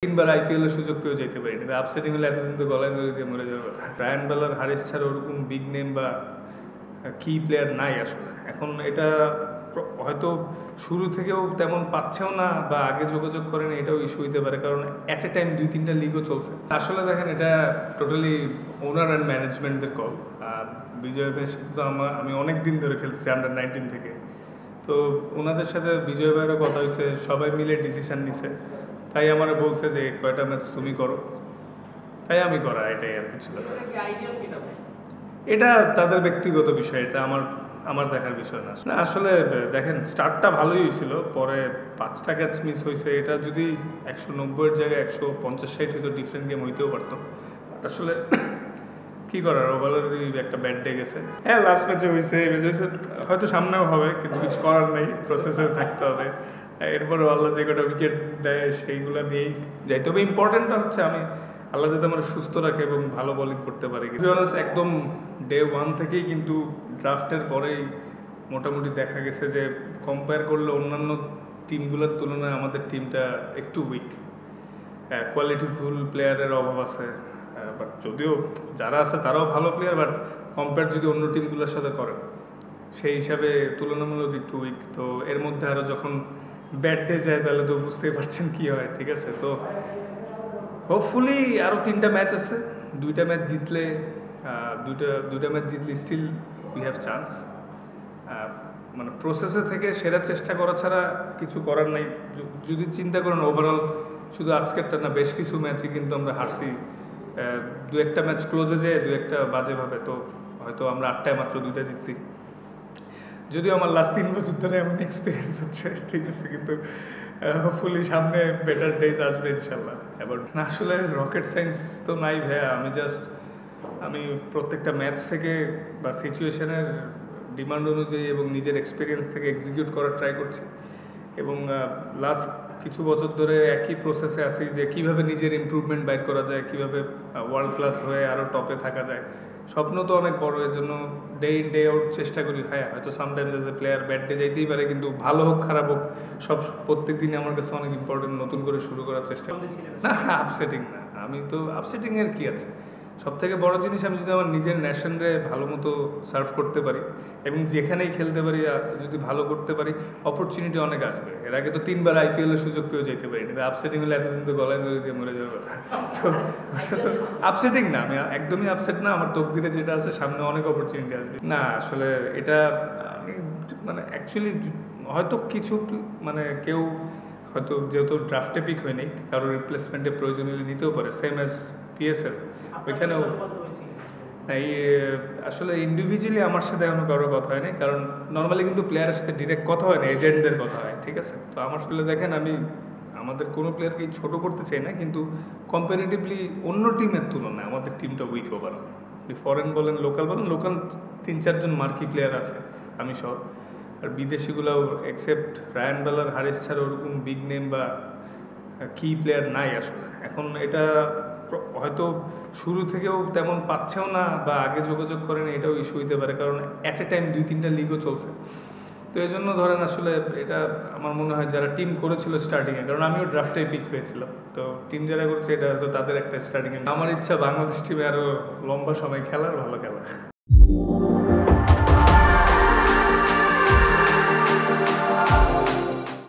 তিনবার আইপিএল এর সুযোগ পেয়েও যেতে পারিনি। আপসেটিং হলে এতদিন তো গলায় দড়ি দিয়ে মরে যাওয়ার কথা। ব্রায়ান বেলার, হারিস ছাড়া ওরকম বিগ নেম বা কি প্লেয়ার নাই আসলে। এখন এটা হয়তো শুরু থেকেও তেমন পাচ্ছেও না বা আগে যোগাযোগ করেন, এটাও ইস্যু হইতে পারে, কারণ অ্যাট এ টাইম 2-3টা লিগও চলছে। আসলে দেখেন, এটা টোটালি ওনার অ্যান্ড ম্যানেজমেন্টদের কল। আর বিজয় ভাইয়ের সাথে তো আমি অনেক দিন ধরে খেলছি আন্ডার-19 থেকে, তো ওনাদের সাথে বিজয় ভাইয়েরও কথা হয়েছে, সবাই মিলে ডিসিশন নিছে। তাই আমার বলছে যে কয়টা ম্যাচ তুমি করো, তাই আমি করা, এটাই আর কিছু। এটা তাদের ব্যক্তিগত বিষয়, এটা আমার দেখার বিষয় না। আসলে দেখেন, স্টার্টটা ভালোই হয়েছিল, পরে 5টা ক্যাচ মিস হয়েছে। এটা যদি 190-এর জায়গায় 150-60 হয়তো ডিফারেন্ট গেম হইতেও পারতো। আসলে কি করার, ওভারঅলই একটা ব্যাড ডে গেছে। হ্যাঁ, লাস্ট ম্যাচে হয়েছে, এই ম্যাচে হয়েছে, হয়তো সামনেও হবে, কিন্তু কিছু করার নেই, প্রসেসে থাকতে হবে। এরপরে আল্লাহ যে কটা উইকেট দেয় সেইগুলো নিয়েই যাই। তবে ইম্পর্টেন্টটা হচ্ছে আল্লাহ যাতে আমার সুস্থ রাখে এবং ভালো বোলিং করতে পারে। একদম ডে 1 থেকেই কিন্তু ড্রাফটের পরেই মোটামুটি দেখা গেছে যে কম্পেয়ার করলে অন্যান্য টিমগুলোর তুলনায় আমাদের টিমটা একটু উইক। কোয়ালিটিফুল প্লেয়ারের অভাব আছে, বাট যদিও যারা আছে তারাও ভালো প্লেয়ার, বাট কম্পেয়ার যদি অন্য টিমগুলোর সাথে করেন সেই হিসাবে তুলনামূলক একটু উইক। তো এর মধ্যে আরও যখন ব্যাট ডে যায় তাহলে তো বুঝতেই পারছেন কী হয়, ঠিক আছে? তো হোপফুলি আরও 3টা ম্যাচ আছে, 2টা ম্যাচ জিতলে দুইটা ম্যাচ জিতলে স্টিল উই হ্যাভ চান্স। মানে প্রসেসে থেকে সেরা চেষ্টা করা ছাড়া কিছু করার নাই। যদি চিন্তা করেন ওভারঅল, শুধু আজকেরটা না, বেশ কিছু ম্যাচই কিন্তু আমরা হারছি। 2-1টা ম্যাচ ক্লোজে যেয়ে 2-1টা বাজেভাবে, তো হয়তো আমরা 8টায় মাত্র 2টা জিতছি। যদিও আমার লাস্ট 3 বছর ধরে এমন এক্সপিরিয়েন্স হচ্ছে, ঠিক আছে, কিন্তু হোপফুলি সামনে বেটার ডেজ আসবে ইনশাল্লাহ। এবার আসলে রকেট সায়েন্স তো নাই ভাইয়া, আমি প্রত্যেকটা ম্যাচ থেকে বা সিচুয়েশনের ডিমান্ড অনুযায়ী এবং নিজের এক্সপিরিয়েন্স থেকে এক্সিকিউট করার ট্রাই করছি। এবং লাস্ট কিছু বছর ধরে একই প্রসেসে আছি যে কীভাবে নিজের ইমপ্রুভমেন্ট বাইর করা যায়, কীভাবে ওয়ার্ল্ড ক্লাস হয়ে আরও টপে থাকা যায়। স্বপ্ন তো অনেক বড়, এর জন্য ডে ইন ডে আউট চেষ্টা করি। হ্যাঁ, হয়তো sometimes as a player bad day যাইতেই পারে, কিন্তু ভালো হোক খারাপ হোক, প্রত্যেক দিনই আমার কাছে অনেক ইম্পর্টেন্ট, নতুন করে শুরু করার চেষ্টা। না, আপসেটিং না, আমি তো আপসেটিংয়ের কী আছে। সবথেকে বড় জিনিস, আমি যদি আমার নিজের ন্যাশনরে ভালো মতো সার্ভ করতে পারি এবং যেখানেই খেলতে পারি যদি ভালো করতে পারি, অপরচুনিটি অনেক আসবে। এর আগে তো 3বার আইপিএল এর সুযোগ পেয়েও যেতে পারিনি। আপসেটিং হলে এতদিন তো গলায় দড়ি দিয়ে মরে যাওয়ার কথা। তো ওটা তো আপসেটিং না, আমি একদমই আপসেট না। আমার তকদিরে যেটা আছে, সামনে অনেক অপরচুনিটি আসবে। না, আসলে এটা আমি মানে অ্যাকচুয়ালি হয়তো কিছু কেউ হয়তো যেহেতু ড্রাফটে পিক হয়নি, কারোর রিপ্লেসমেন্টে প্রয়োজন হলে নিতেও পারে, সেম অ্যাজ পিএসএল। ওইখানেও এই আসলে ইন্ডিভিজুয়ালি আমার সাথে এখনো কারোর কথা হয়নি, কারণ নর্মালি কিন্তু প্লেয়ারের সাথে ডিরেক্ট কথা হয় না, এজেন্টদের কথা হয়, ঠিক আছে? তো আমার আসলে দেখেন, আমি আমাদের কোনো প্লেয়ারকে ছোট করতে চাই না, কিন্তু কম্পারেটিভলি অন্য টিমের তুলনায় আমাদের টিমটা উইক ওভারঅল। ফরেন বলেন, লোকাল বলেন, লোকাল 3-4 জন মার্কি প্লেয়ার আছে, আমি সহ। আর বিদেশিগুলোও এক্সেপ্ট রায়ান বেলার, হারিস ছাড়া ওরকম বিগ নেম বা কি প্লেয়ার নাই আসলে। এখন এটা হয়তো শুরু থেকেও তেমন পাচ্ছেও না বা আগে যোগাযোগ করেন, এটাও ইস্যু হইতে পারে, কারণ অ্যাট এ টাইম 2-3টা লিগও চলছে। তো এই জন্য ধরেন আসলে এটা আমার মনে হয় যারা টিম করেছিল স্টার্টিংয়ে, কারণ আমিও ড্রাফটে পিক হয়েছিলাম, তো টিম যারা করছে এটা হয়তো তাদের একটা স্টার্টিংয়ে। আমার ইচ্ছা বাংলাদেশ টিমে আরও লম্বা সময় খেলার, ভালো খেলা।